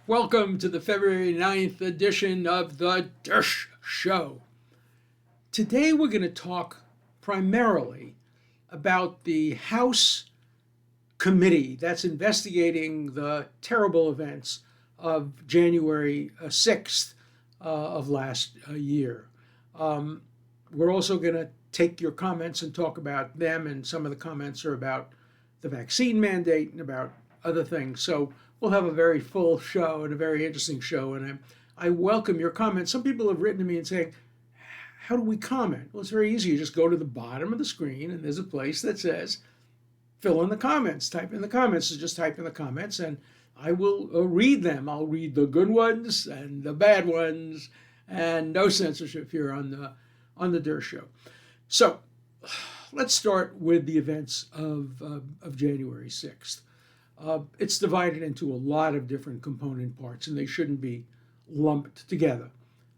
Welcome to the February 9th edition of the Dershow. Today we're going to talk primarily about the House committee that's investigating the terrible events of January 6th of last year. We're also going to take your comments and talk about them, and some of the comments are about the vaccine mandate and about other things. So we'll have a very full show and a very interesting show, and I welcome your comments. Some people have written to me and saying, how do we comment? Well, it's very easy. You just go to the bottom of the screen, and there's a place that says, fill in the comments, type in the comments. So just type in the comments, and I will read them. I'll read the good ones and the bad ones, and no censorship here on the Dershow. So let's start with the events of January 6th. It's divided into a lot of different component parts, and they shouldn't be lumped together.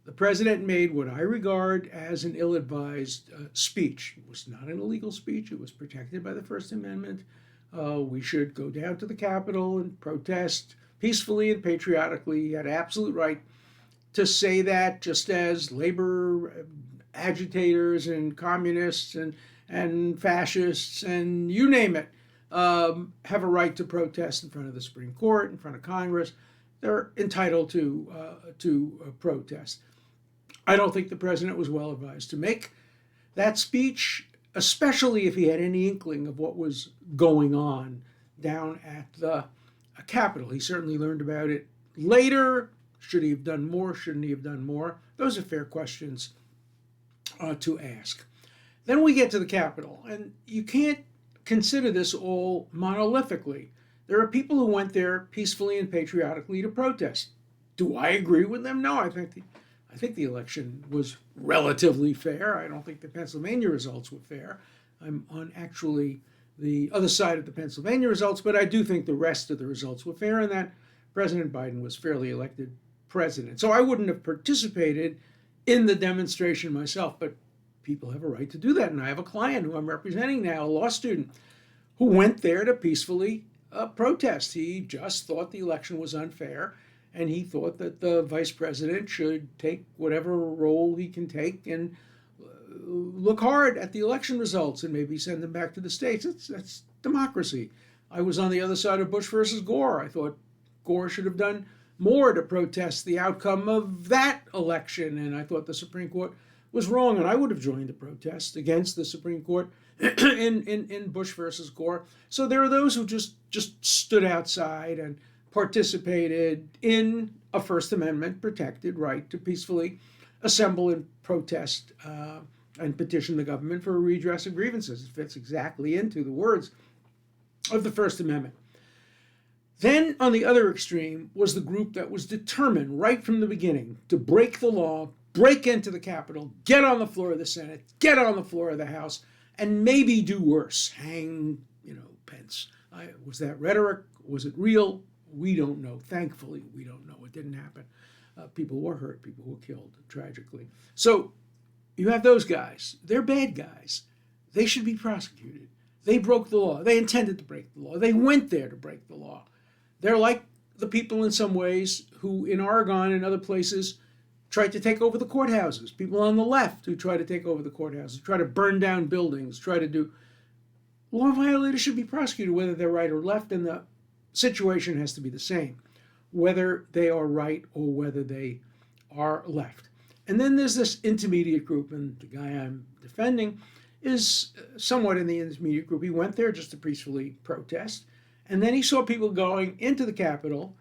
The president made what I regard as an ill-advised speech. It was not an illegal speech. It was protected by the First Amendment. We should go down to the Capitol and protest peacefully and patriotically. He had absolute right to say that, just as labor agitators and communists and fascists and you name it have a right to protest in front of the Supreme Court, in front of Congress. They're entitled to protest. I don't think the president was well advised to make that speech, especially if he had any inkling of what was going on down at the Capitol. He certainly learned about it later. Should he have done more? Shouldn't he have done more? Those are fair questions to ask. Then we get to the Capitol, and you can't consider this all monolithically. There are people who went there peacefully and patriotically to protest. Do I agree with them? No, I think the election was relatively fair. I don't think the Pennsylvania results were fair. I'm on actually the other side of the Pennsylvania results, but I do think the rest of the results were fair and that President Biden was fairly elected president. So I wouldn't have participated in the demonstration myself, but people have a right to do that. And I have a client who I'm representing now, a law student, who went there to peacefully protest. He just thought the election was unfair, and he thought that the vice president should take whatever role he can take and look hard at the election results and maybe send them back to the states. That's democracy. I was on the other side of Bush versus Gore. I thought Gore should have done more to protest the outcome of that election, and I thought the Supreme Court was wrong, and I would have joined the protest against the Supreme Court in Bush versus Gore. So there are those who just stood outside and participated in a First Amendment protected right to peacefully assemble and protest and petition the government for a redress of grievances. It fits exactly into the words of the First Amendment. Then, on the other extreme, was the group that was determined right from the beginning to break the law, break into the Capitol, get on the floor of the Senate, get on the floor of the House, and maybe do worse, hang, Pence. Was that rhetoric? Was it real? We don't know. Thankfully, we don't know. It didn't happen. People were hurt. People were killed, tragically. So you have those guys. They're bad guys. They should be prosecuted. They broke the law. They intended to break the law. They went there to break the law. They're like the people in some ways who in Oregon and other places tried to take over the courthouses. People on the left who try to take over the courthouses, try to burn down buildings, try to do. Law violators should be prosecuted whether they're right or left, and the situation has to be the same, whether they are right or whether they are left. And then there's this intermediate group, and the guy I'm defending is somewhat in the intermediate group. He went there just to peacefully protest, and then he saw people going into the Capitol.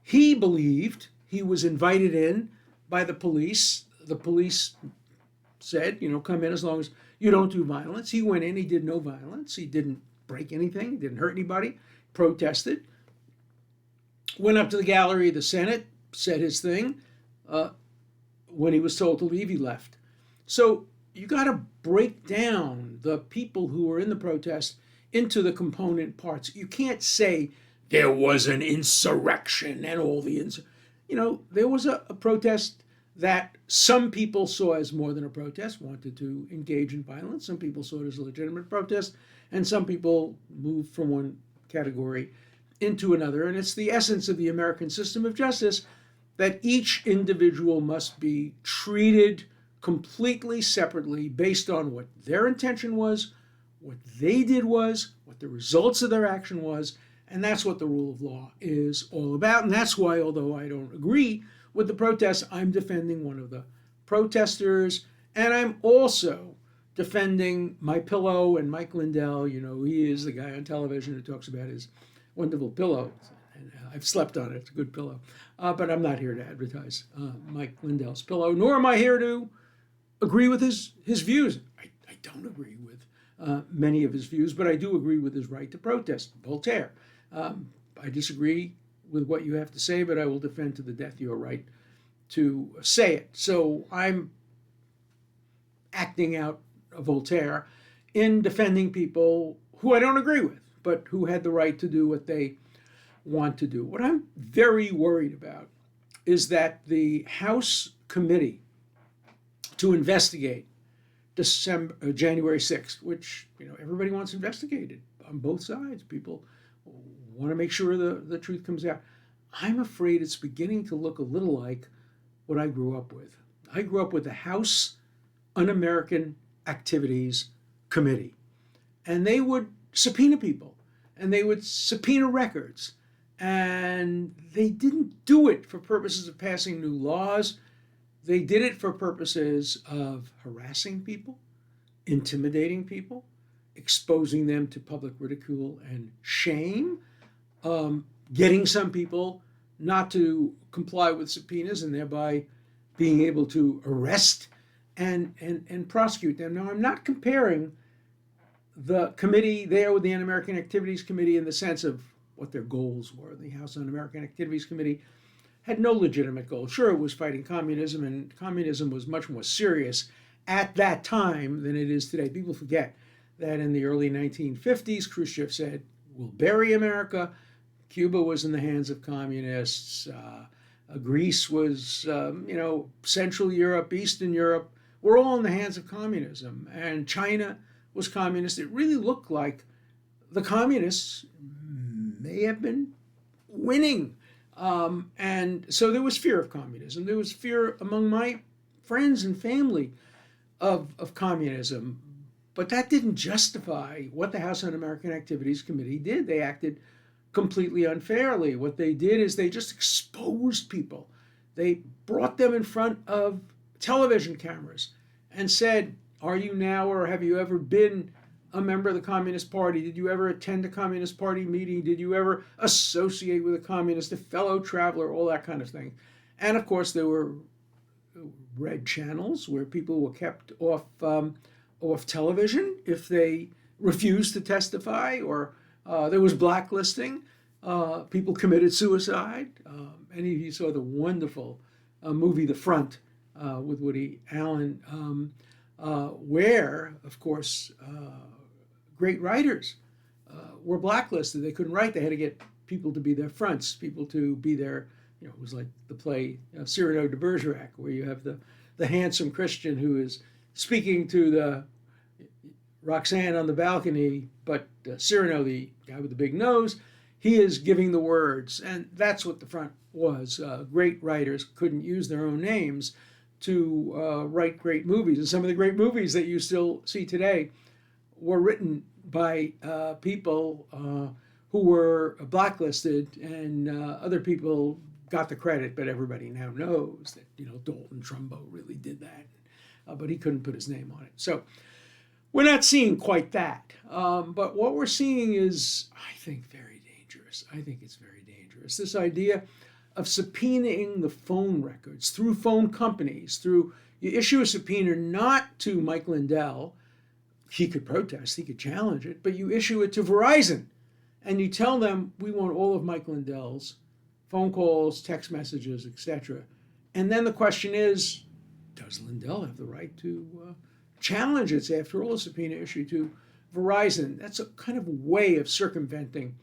He believed he was invited in by the police. The police said, come in as long as you don't do violence. He went in, he did no violence. He didn't break anything, he didn't hurt anybody, protested. Went up to the gallery of the Senate, said his thing. When he was told to leave, he left. So you got to break down the people who were in the protest into the component parts. You can't say there was an insurrection and all the there was a protest that some people saw as more than a protest, wanted to engage in violence. Some people saw it as a legitimate protest, and some people moved from one category into another. And it's the essence of the American system of justice that each individual must be treated completely separately based on what their intention was, what they did was, what the results of their action was. And that's what the rule of law is all about. And that's why, although I don't agree with the protests, I'm defending one of the protesters. And I'm also defending My Pillow and Mike Lindell. You know, he is the guy on television who talks about his wonderful pillow. And I've slept on it. It's a good pillow. But I'm not here to advertise Mike Lindell's pillow, nor am I here to agree with his views. I don't agree with many of his views, but I do agree with his right to protest. Voltaire. I disagree with what you have to say, but I will defend to the death your right to say it. So I'm acting out Voltaire in defending people who I don't agree with, but who had the right to do what they want to do. What I'm very worried about is that the House committee to investigate January 6th, which everybody wants investigated on both sides. People want to make sure the truth comes out. I'm afraid it's beginning to look a little like what I grew up with. I grew up with the House Un-American Activities Committee, and they would subpoena people, and they would subpoena records, and they didn't do it for purposes of passing new laws. They did it for purposes of harassing people, intimidating people, exposing them to public ridicule and shame, getting some people not to comply with subpoenas and thereby being able to arrest and prosecute them. Now, I'm not comparing the committee there with the Un-American Activities Committee in the sense of what their goals were. The House Un-American Activities Committee had no legitimate goal. Sure, it was fighting communism, and communism was much more serious at that time than it is today. People forget that in the early 1950s, Khrushchev said, "We'll bury America." Cuba was in the hands of communists. Greece was, Central Europe, Eastern Europe, were all in the hands of communism. And China was communist. It really looked like the communists may have been winning. And so there was fear of communism. There was fear among my friends and family of communism. But that didn't justify what the House Un-American Activities Committee did. They acted completely unfairly. What they did is they just exposed people. They brought them in front of television cameras and said, "Are you now or have you ever been a member of the Communist Party? Did you ever attend a Communist Party meeting? Did you ever associate with a communist, a fellow traveler?" All that kind of thing. And of course, there were red channels where people were kept off television if they refused to testify, or there was blacklisting. People committed suicide. Any of you saw the wonderful movie The Front with Woody Allen, where, of course, great writers were blacklisted. They couldn't write. They had to get people to be their fronts, people to be their, it was like the play Cyrano de Bergerac, where you have the handsome Christian who is speaking to the Roxanne on the balcony, but Cyrano, the guy with the big nose, he is giving the words. And that's what the front was. Great writers couldn't use their own names to write great movies. And some of the great movies that you still see today were written by people who were blacklisted, and other people got the credit, but everybody now knows that, Dalton Trumbo really did that, but he couldn't put his name on it. So we're not seeing quite that. But what we're seeing is, I think, very dangerous. I think it's very dangerous. This idea of subpoenaing the phone records through phone companies, you issue a subpoena not to Mike Lindell. He could protest, he could challenge it, but you issue it to Verizon, and you tell them, we want all of Mike Lindell's phone calls, text messages, etc. And then the question is, does Lindell have the right to challenge it? After all, a subpoena issued to Verizon. That's a kind of way of circumventing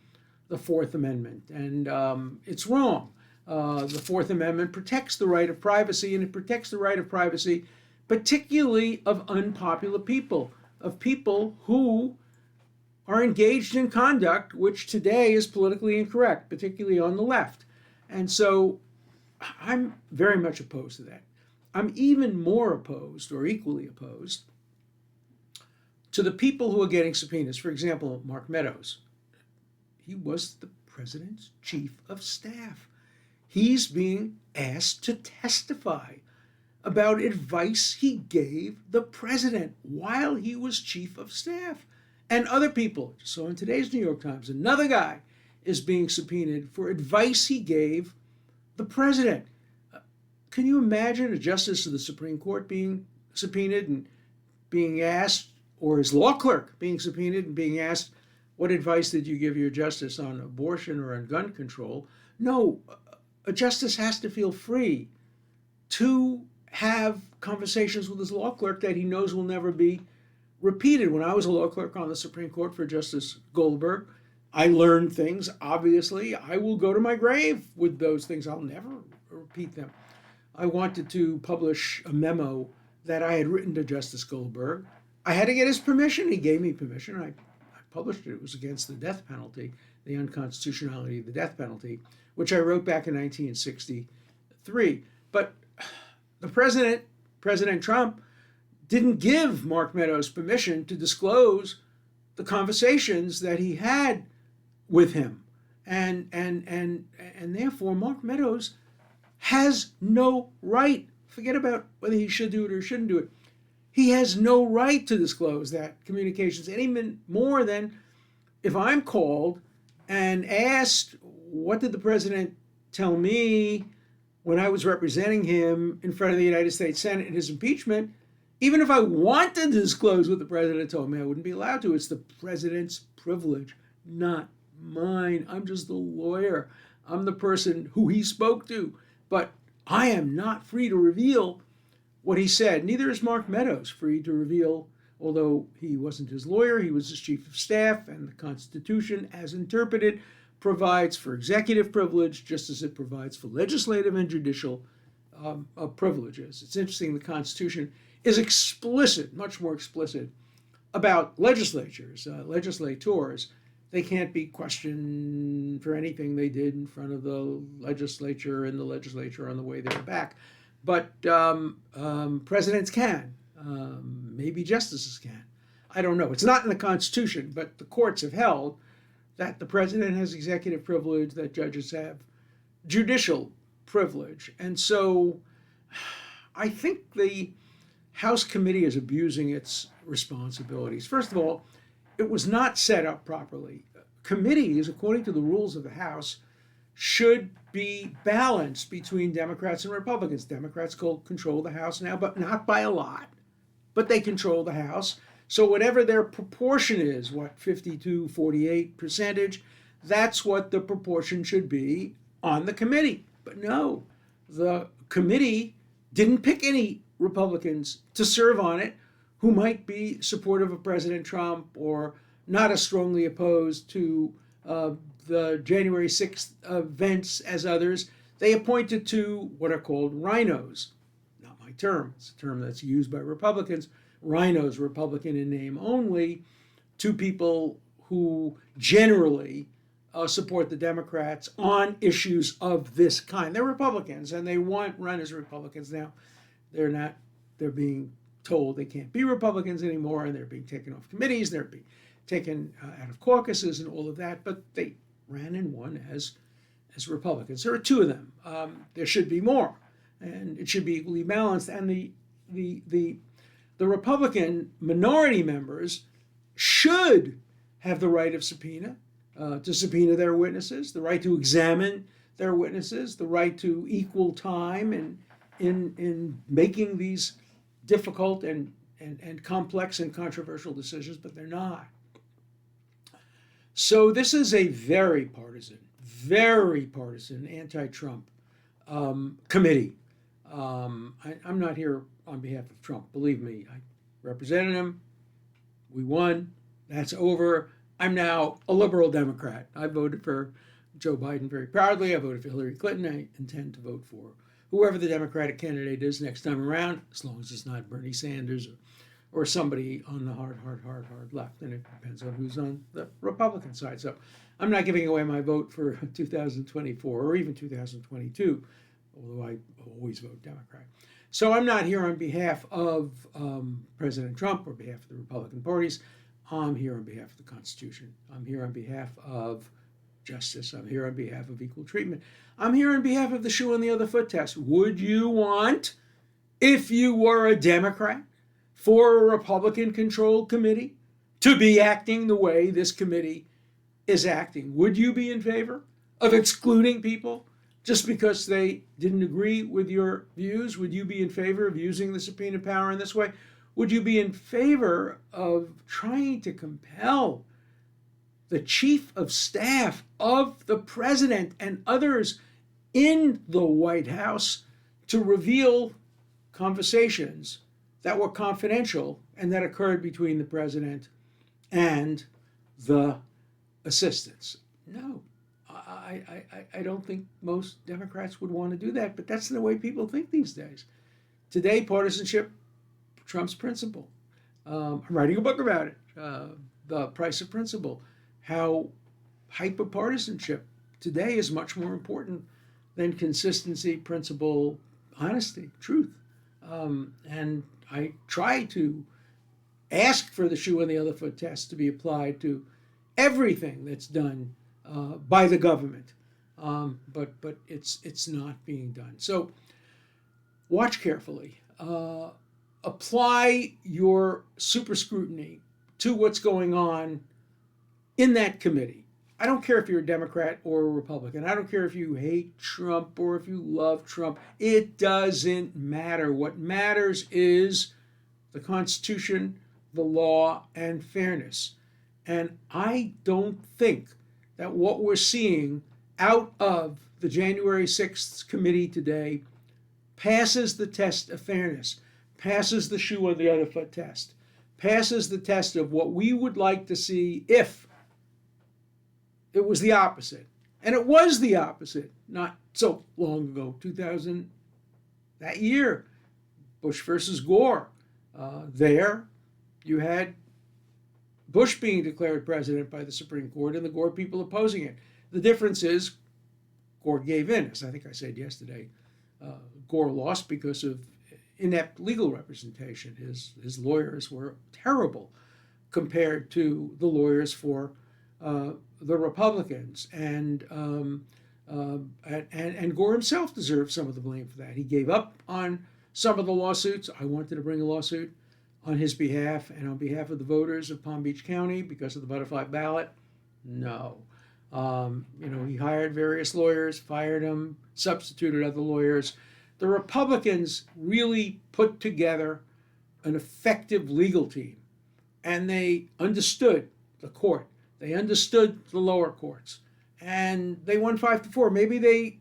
the Fourth Amendment, and it's wrong. The Fourth Amendment protects the right of privacy, and it protects the right of privacy particularly of unpopular people, of people who are engaged in conduct which today is politically incorrect, particularly on the left. And so I'm very much opposed to that. I'm even more opposed, or equally opposed, to the people who are getting subpoenas. For example, Mark Meadows. He was the president's chief of staff. He's being asked to testify about advice he gave the president while he was chief of staff. And other people. So in today's New York Times, another guy is being subpoenaed for advice he gave the president. Can you imagine a justice of the Supreme Court being subpoenaed and being asked, or his law clerk being subpoenaed and being asked, what advice did you give your justice on abortion or on gun control? No, a justice has to feel free to have conversations with his law clerk that he knows will never be repeated. When I was a law clerk on the Supreme Court for Justice Goldberg, I learned things. Obviously, I will go to my grave with those things. I'll never repeat them. I wanted to publish a memo that I had written to Justice Goldberg. I had to get his permission. He gave me permission. I published it. It was against the death penalty, the unconstitutionality of the death penalty, which I wrote back in 1963. But the President Trump, didn't give Mark Meadows permission to disclose the conversations that he had with him. And therefore, Mark Meadows has no right, forget about whether he should do it or shouldn't do it, he has no right to disclose that communications any more than if I'm called and asked, what did the president tell me when I was representing him in front of the United States Senate in his impeachment? Even if I wanted to disclose what the president told me, I wouldn't be allowed to. It's the president's privilege, not mine. I'm just the lawyer. I'm the person who he spoke to. But I am not free to reveal what he said. Neither is Mark Meadows free to reveal, although he wasn't his lawyer, he was his chief of staff, and the Constitution, as interpreted, provides for executive privilege just as it provides for legislative and judicial privileges. It's interesting, the Constitution is explicit, much more explicit, about legislators. They can't be questioned for anything they did in front of the legislature and the legislature on the way there back. But presidents can, maybe justices can. I don't know. It's not in the Constitution, but the courts have held that the president has executive privilege, that judges have judicial privilege. And so I think the House committee is abusing its responsibilities. First of all, it was not set up properly. Committees, according to the rules of the House, should be balanced between Democrats and Republicans. Democrats control the House now, but not by a lot. But they control the House. So whatever their proportion is, 52-48 percentage, that's what the proportion should be on the committee. But no, the committee didn't pick any Republicans to serve on it who might be supportive of President Trump or not as strongly opposed to the January 6th events as others. They appointed two what are called rhinos. Not my term. It's a term that's used by Republicans. Rhinos, Republican in name only, two people who generally support the Democrats on issues of this kind. They're Republicans and they want run as Republicans. Now, they're being told they can't be Republicans anymore, and they're being taken off committees, they're being taken out of caucuses and all of that, but they ran and won as Republicans. There are two of them. There should be more, and it should be equally balanced. And the Republican minority members should have the right of subpoena, to subpoena their witnesses, the right to examine their witnesses, the right to equal time in making these difficult and complex and controversial decisions, but they're not. So this is a very partisan anti-Trump committee. I'm not here on behalf of Trump. Believe me, I represented him. We won. That's over. I'm now a liberal Democrat. I voted for Joe Biden very proudly. I voted for Hillary Clinton. I intend to vote for whoever the Democratic candidate is next time around, as long as it's not Bernie Sanders or or somebody on the hard left, and it depends on who's on the Republican side. So I'm not giving away my vote for 2024 or even 2022, although I always vote Democrat. So I'm not here on behalf of President Trump or behalf of the Republican parties. I'm here on behalf of the Constitution. I'm here on behalf of justice. I'm here on behalf of equal treatment. I'm here on behalf of the shoe on the other foot test. Would you want, if you were a Democrat, for a Republican-controlled committee to be acting the way this committee is acting? Would you be in favor of excluding people just because they didn't agree with your views? Would you be in favor of using the subpoena power in this way? Would you be in favor of trying to compel the chief of staff of the president and others in the White House to reveal conversations that were confidential and that occurred between the president and the assistants? No, I don't think most Democrats would want to do that, but that's the way people think these days. Today, partisanship Trump's principle. I'm writing a book about it, The Price of Principle, how hyper-partisanship today is much more important than consistency, principle, honesty, truth. And I try to ask for the shoe on the other foot test to be applied to everything that's done by the government, but it's not being done. So watch carefully. Apply your super scrutiny to what's going on in that committee. I don't care if you're a Democrat or a Republican. I don't care if you hate Trump or if you love Trump. It doesn't matter. What matters is the Constitution, the law, and fairness. And I don't think that what we're seeing out of the January 6th committee today passes the test of fairness, passes the shoe on the other foot test, passes the test of what we would like to see if it was the opposite. And it was the opposite not so long ago, 2000, that year, Bush versus Gore. There you had Bush being declared president by the Supreme Court and the Gore people opposing it. The difference is Gore gave in, as I think I said yesterday. Gore lost because of inept legal representation. His lawyers were terrible compared to the lawyers for the Republicans, and Gore himself deserved some of the blame for that. He gave up on some of the lawsuits. I wanted to bring a lawsuit on his behalf and on behalf of the voters of Palm Beach County because of the butterfly ballot. No. He hired various lawyers, fired them, substituted other lawyers. The Republicans really put together an effective legal team, and they understood the court. They understood the lower courts, and they won 5-4. Maybe they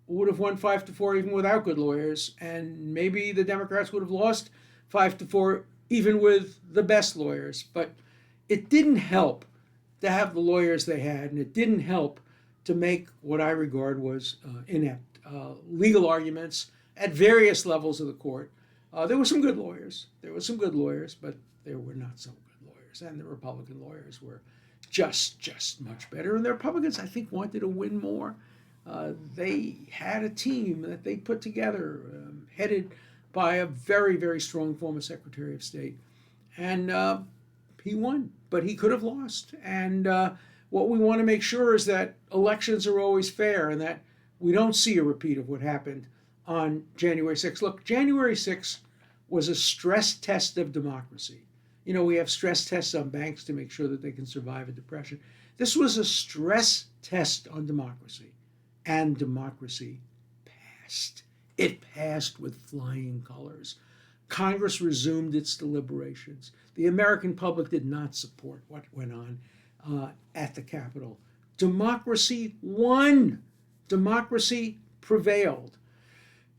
would have won 5-4 even without good lawyers, and maybe the Democrats would have lost 5-4 even with the best lawyers. But it didn't help to have the lawyers they had, and it didn't help to make what I regard was inept legal arguments at various levels of the court. There were some good lawyers. But there were not so good lawyers, and the Republican lawyers were just much better. And the Republicans, I think, wanted to win more. They had a team that they put together, headed by a very, very strong former Secretary of State. And he won, but he could have lost. And what we want to make sure is that elections are always fair and that we don't see a repeat of what happened on January 6th. Look, January 6th was a stress test of democracy. We have stress tests on banks to make sure that they can survive a depression. This was a stress test on democracy, and democracy passed. It passed with flying colors. Congress resumed its deliberations. The American public did not support what went on at the Capitol. Democracy won. Democracy prevailed.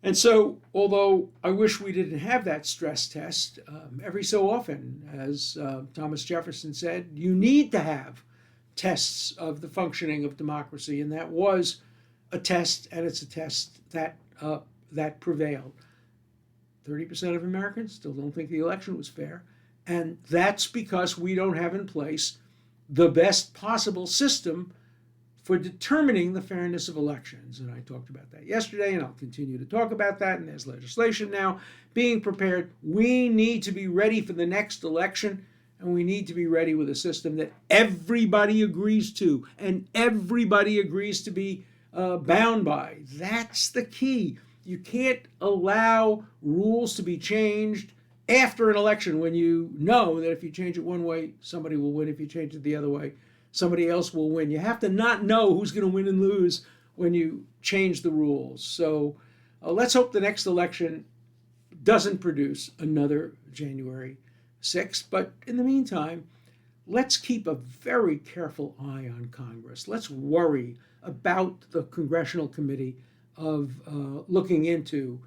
And so, although I wish we didn't have that stress test, every so often, as Thomas Jefferson said, you need to have tests of the functioning of democracy, and that was a test, and it's a test that prevailed. 30% of Americans still don't think the election was fair. And that's because we don't have in place the best possible system for determining the fairness of elections. And I talked about that yesterday, and I'll continue to talk about that. And there's legislation now being prepared. We need to be ready for the next election, and we need to be ready with a system that everybody agrees to and everybody agrees to be bound by. That's the key. You can't allow rules to be changed after an election when you know that if you change it one way, somebody will win. If you change it the other way, somebody else will win. You have to not know who's going to win and lose when you change the rules. So let's hope the next election doesn't produce another January 6th. But in the meantime, let's keep a very careful eye on Congress. Let's worry about the Congressional Committee of looking into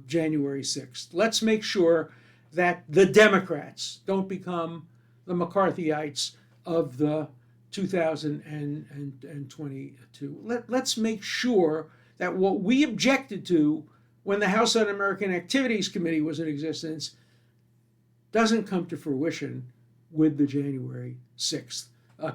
January 6th. Let's make sure that the Democrats don't become the McCarthyites of the 2022. Let's make sure that what we objected to when the House Un-American Activities Committee was in existence doesn't come to fruition with the January 6th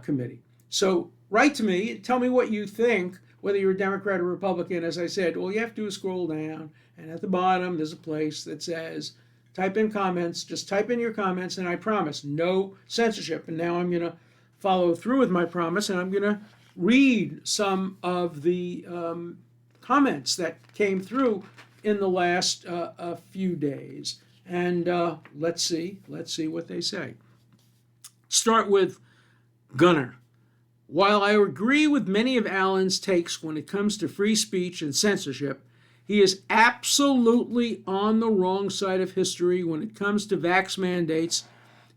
committee. So write to me, tell me what you think, whether you're a Democrat or Republican. As I said, all you have to do is scroll down, and at the bottom there's a place that says type in comments. Just type in your comments, and I promise no censorship. And now I'm going to follow through with my promise, and I'm going to read some of the comments that came through in the last few days. And let's see what they say. Start with Gunnar. While I agree with many of Alan's takes when it comes to free speech and censorship, he is absolutely on the wrong side of history when it comes to vax mandates.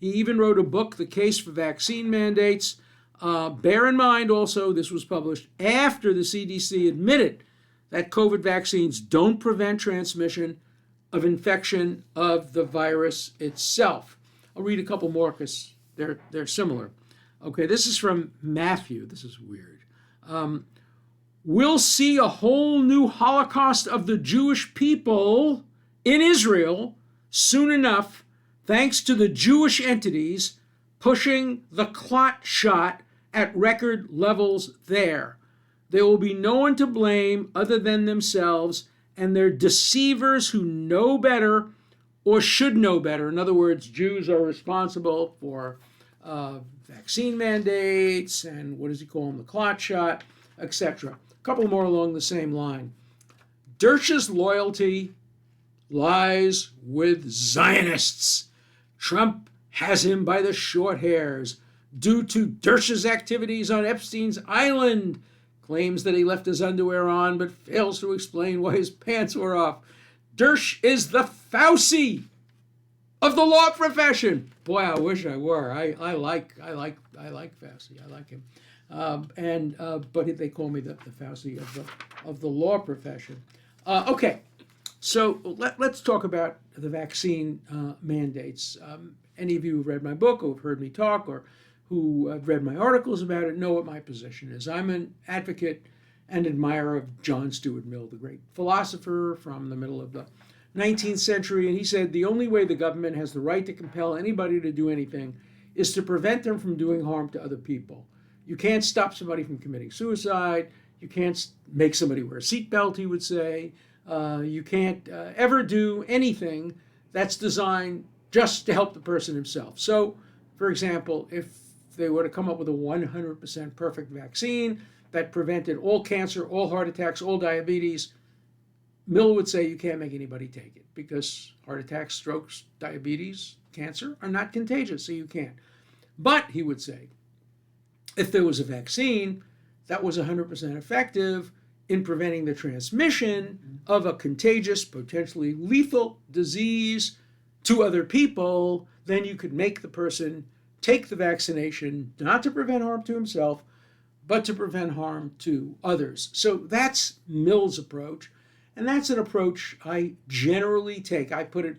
He even wrote a book, The Case for Vaccine Mandates. Bear in mind also, this was published after the CDC admitted that COVID vaccines don't prevent transmission of infection of the virus itself. I'll read a couple more because they're similar. Okay, this is from Matthew. This is weird. We'll see a whole new Holocaust of the Jewish people in Israel soon enough, thanks to the Jewish entities pushing the clot shot at record levels there. There will be no one to blame other than themselves and their deceivers who know better or should know better. In other words, Jews are responsible for vaccine mandates and what does he call them, the clot shot, etc. A couple more along the same line. Dershow's loyalty lies with Zionists. Trump has him by the short hairs due to Dershow's activities on Epstein's Island. Claims that he left his underwear on, but fails to explain why his pants were off. Dersh is the Fauci of the law profession. Boy, I wish I were. I like Fauci. I like him. But they call me the Fauci of the law profession. Okay, so let's talk about the vaccine mandates. Any of you who've read my book or have heard me talk or who have read my articles about it know what my position is. I'm an advocate and admirer of John Stuart Mill, the great philosopher from the middle of the 19th century, and he said the only way the government has the right to compel anybody to do anything is to prevent them from doing harm to other people. You can't stop somebody from committing suicide. You can't make somebody wear a seatbelt, he would say. You can't ever do anything that's designed just to help the person himself. So, for example, if they were to come up with a 100% perfect vaccine that prevented all cancer, all heart attacks, all diabetes, Mill would say you can't make anybody take it because heart attacks, strokes, diabetes, cancer are not contagious, so you can't. But, he would say, if there was a vaccine that was 100% effective in preventing the transmission of a contagious, potentially lethal disease to other people, then you could make the person take the vaccination, not to prevent harm to himself, but to prevent harm to others. So that's Mill's approach, and that's an approach I generally take. I put it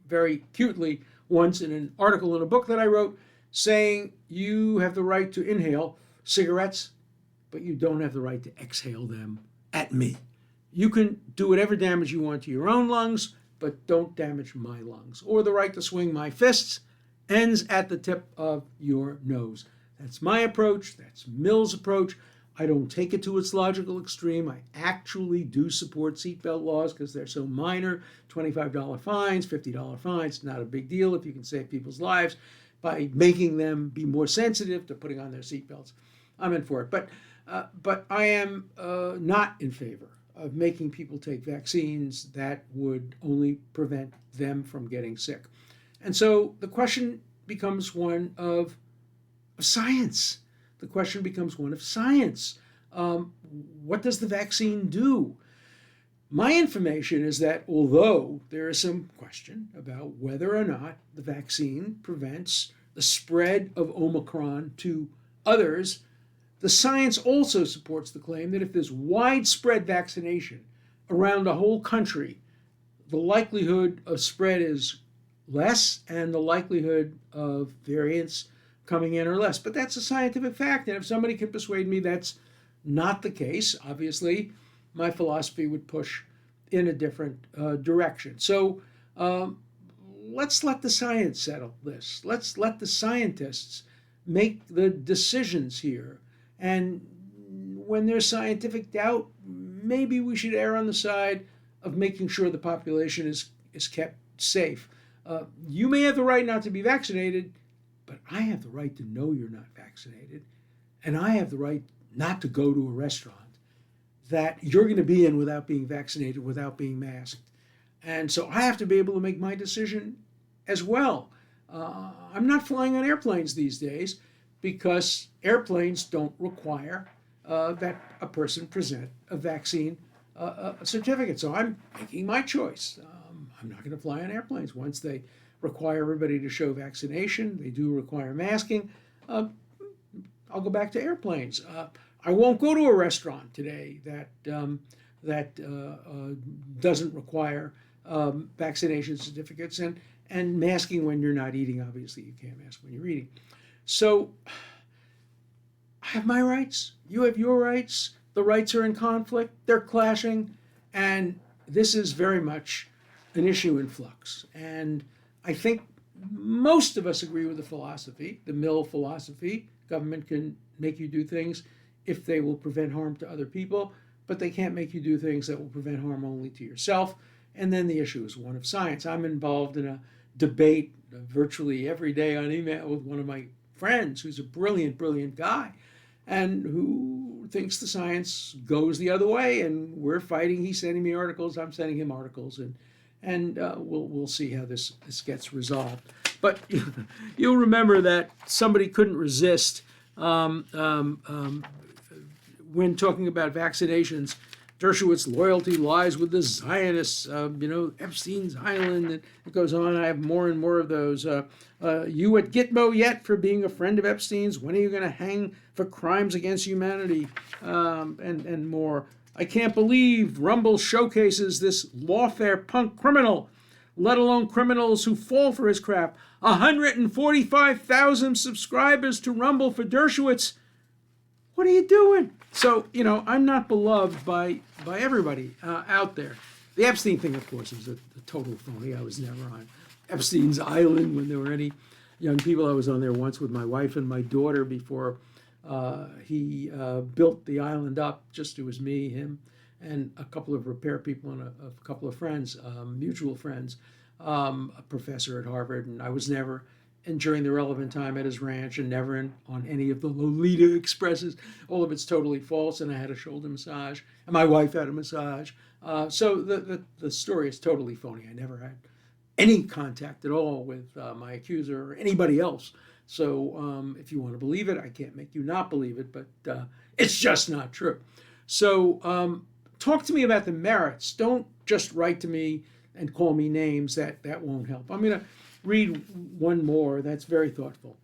very cutely once in an article in a book that I wrote, saying you have the right to inhale cigarettes, but you don't have the right to exhale them at me. You can do whatever damage you want to your own lungs. but don't damage my lungs. Or the right to swing my fists ends at the tip of your nose. That's my approach. That's Mill's approach. I don't take it to its logical extreme. I actually do support seatbelt laws because they're so minor. $25 fines, $50 fines, not a big deal if you can save people's lives by making them be more sensitive to putting on their seatbelts. I'm in for it. But I am not in favor of making people take vaccines that would only prevent them from getting sick. And so the question becomes one of science. The question becomes one of science. What does the vaccine do? My information is that although there is some question about whether or not the vaccine prevents the spread of Omicron to others, the science also supports the claim that if there's widespread vaccination around the whole country, the likelihood of spread is less and the likelihood of variants coming in or less. But that's a scientific fact, and if somebody can persuade me that's not the case, obviously my philosophy would push in a different direction. So let's let the science settle this. Let's let the scientists make the decisions here. And when there's scientific doubt, maybe we should err on the side of making sure the population is kept safe. You may have the right not to be vaccinated, but I have the right to know you're not vaccinated, and I have the right not to go to a restaurant that you're going to be in without being vaccinated, without being masked. And so I have to be able to make my decision as well. I'm not flying on airplanes these days because airplanes don't require that a person present a vaccine certificate. So I'm making my choice. I'm not going to fly on airplanes. Once they require everybody to show vaccination, they do require masking, I'll go back to airplanes. I won't go to a restaurant today that doesn't require vaccination certificates and masking when you're not eating. Obviously, you can't mask when you're eating. So I have my rights. You have your rights. The rights are in conflict. They're clashing. And this is very much an issue in flux. And I think most of us agree with the philosophy, the Mill philosophy. Government can make you do things if they will prevent harm to other people, but they can't make you do things that will prevent harm only to yourself. And then the issue is one of science. I'm involved in a debate virtually every day on email with one of my friends who's a brilliant, brilliant guy and who thinks the science goes the other way, and we're fighting. He's sending me articles, I'm sending him articles, and we'll see how this gets resolved. But you'll remember that somebody couldn't resist when talking about vaccinations. Dershowitz loyalty lies with the Zionists, Epstein's Island, and it goes on. I have more and more of those. You at Gitmo yet for being a friend of Epstein's? When are you going to hang for crimes against humanity? And more. I can't believe Rumble showcases this lawfare punk criminal, let alone criminals who fall for his crap. 145,000 subscribers to Rumble for Dershowitz. What are you doing? So, I'm not beloved by everybody out there. The Epstein thing, of course, is a total phony. I was never on Epstein's Island when there were any young people. I was on there once with my wife and my daughter before he built the island up. Just it was me, him, and a couple of repair people and a couple of friends, mutual friends, a professor at Harvard. And I was never, and during the relevant time at his ranch, and never on any of the Lolita Expresses. All of it's totally false, and I had a shoulder massage, and my wife had a massage. So the story is totally phony. I never had any contact at all with my accuser or anybody else. So if you want to believe it, I can't make you not believe it, but it's just not true. So talk to me about the merits. Don't just write to me and call me names. That won't help. I'm going to read one more that's very thoughtful.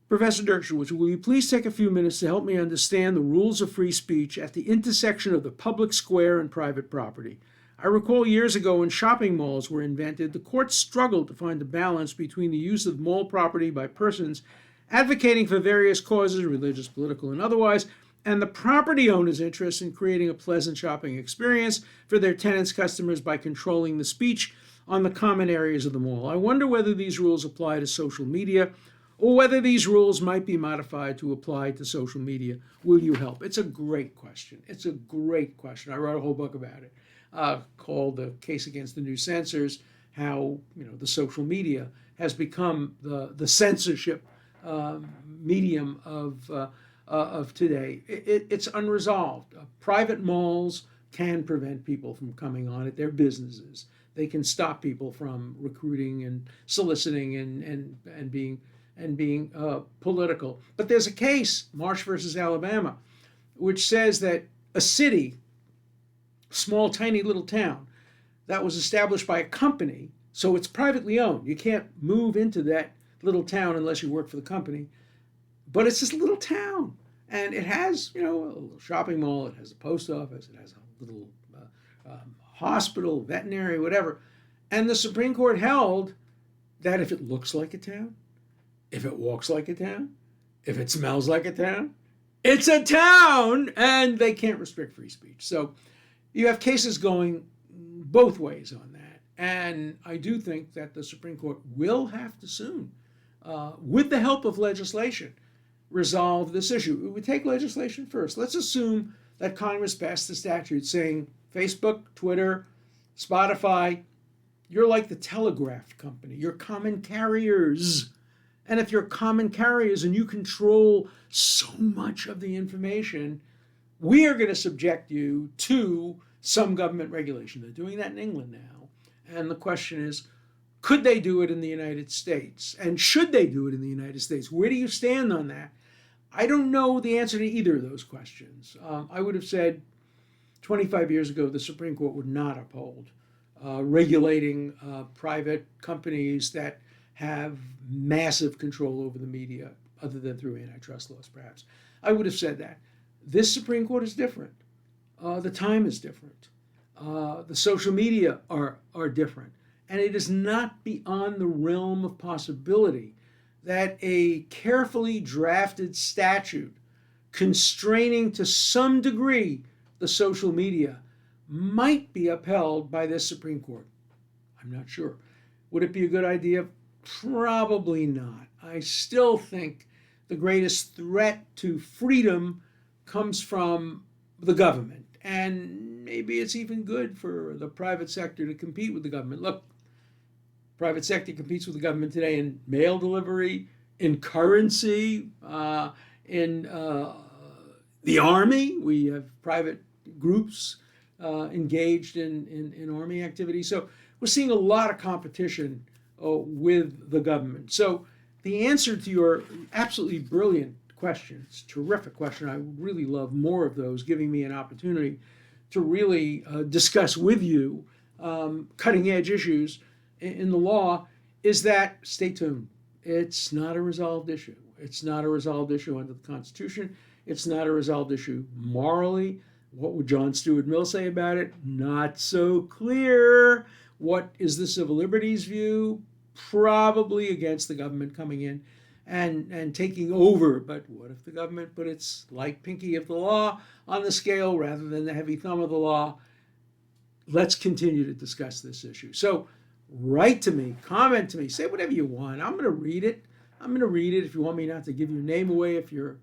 Professor Dershowitz, will you please take a few minutes to help me understand the rules of free speech at the intersection of the public square and private property? I recall years ago when shopping malls were invented, the courts struggled to find a balance between the use of mall property by persons advocating for various causes, religious, political, and otherwise, and the property owner's interest in creating a pleasant shopping experience for their tenants' customers by controlling the speech on the common areas of the mall. I wonder whether these rules apply to social media or whether these rules might be modified to apply to social media. Will you help? It's a great question. It's a great question. I wrote a whole book about it called The Case Against the New Censors, how the social media has become the censorship medium of today. It's unresolved. Private malls can prevent people from coming on it. They're businesses. They can stop people from recruiting and soliciting and being political. But there's a case, Marsh versus Alabama, which says that a city, small, tiny little town, that was established by a company, so it's privately owned. You can't move into that little town unless you work for the company. But it's this little town, and it has, a little shopping mall, it has a post office, it has a little hospital, veterinary, whatever. And the Supreme Court held that if it looks like a town, if it walks like a town, if it smells like a town, it's a town, and they can't restrict free speech. So you have cases going both ways on that. And I do think that the Supreme Court will have to soon, with the help of legislation, resolve this issue. We take legislation first. Let's assume that Congress passed a statute saying Facebook, Twitter, Spotify, you're like the telegraph company. You're common carriers. And if you're common carriers and you control so much of the information, we are going to subject you to some government regulation. They're doing that in England now. And the question is, could they do it in the United States? And should they do it in the United States? Where do you stand on that? I don't know the answer to either of those questions. I would have said 25 years ago, the Supreme Court would not uphold regulating private companies that have massive control over the media, other than through antitrust laws, perhaps. I would have said that. This Supreme Court is different. The time is different. The social media are different. And it is not beyond the realm of possibility that a carefully drafted statute constraining to some degree the social media might be upheld by this Supreme Court. I'm not sure. Would it be a good idea? Probably not. I still think the greatest threat to freedom comes from the government. And maybe it's even good for the private sector to compete with the government. Look, private sector competes with the government today in mail delivery, in currency, in the army. We have private groups engaged in army activity. So we're seeing a lot of competition with the government. So the answer to your absolutely brilliant question, it's a terrific question. I would really love more of those, giving me an opportunity to really discuss with you cutting edge issues in the law, is that stay tuned. It's not a resolved issue. It's not a resolved issue under the Constitution. It's not a resolved issue morally. What would John Stuart Mill say about it? Not so clear. What is the civil liberties view? Probably against the government coming in and taking over. But what if the government put its light pinky of the law on the scale rather than the heavy thumb of the law? Let's continue to discuss this issue. So write to me, comment to me, say whatever you want. I'm going to read it. I'm going to read it. If you want me not to give your name away, if your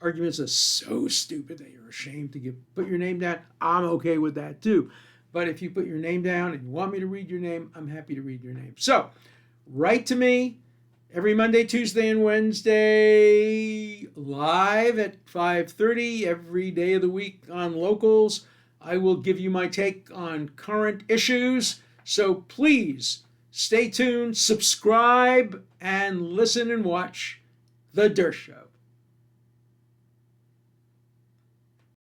arguments are so stupid that you're ashamed to put your name down, I'm okay with that too. But if you put your name down and you want me to read your name, I'm happy to read your name. So write to me every Monday, Tuesday, and Wednesday, live at 5:30 every day of the week on Locals. I will give you my take on current issues. So please stay tuned, subscribe, and listen and watch The Dershow.